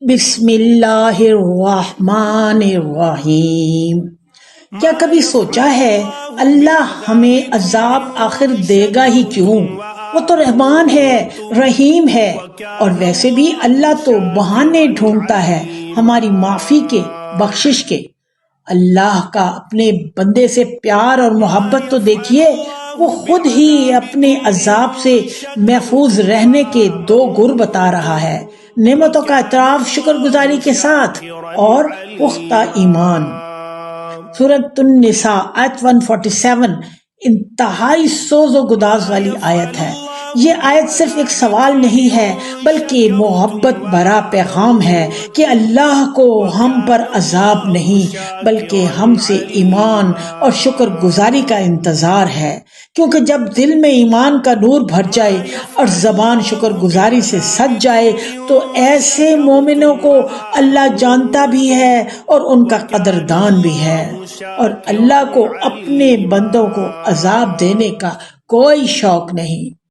بسم اللہ الرحمن الرحیم۔ کیا کبھی سوچا ہے اللہ ہمیں عذاب آخر دے گا ہی کیوں؟ وہ تو رحمان ہے، رحیم ہے، اور ویسے بھی اللہ تو بہانے ڈھونڈتا ہے ہماری معافی کے، بخشش کے۔ اللہ کا اپنے بندے سے پیار اور محبت تو دیکھیے، وہ خود ہی اپنے عذاب سے محفوظ رہنے کے دو گر بتا رہا ہے: نعمتوں کا اعتراف شکر گزاری کے ساتھ اور پختہ ایمان۔ سورۃ النساء آیت 147 انتہائی سوز و گداز والی آیت ہے۔ یہ آیت صرف ایک سوال نہیں ہے بلکہ محبت بھرا پیغام ہے کہ اللہ کو ہم پر عذاب نہیں بلکہ ہم سے ایمان اور شکر گزاری کا انتظار ہے، کیونکہ جب دل میں ایمان کا نور بھر جائے اور زبان شکر گزاری سے سج جائے تو ایسے مومنوں کو اللہ جانتا بھی ہے اور ان کا قدردان بھی ہے، اور اللہ کو اپنے بندوں کو عذاب دینے کا کوئی شوق نہیں۔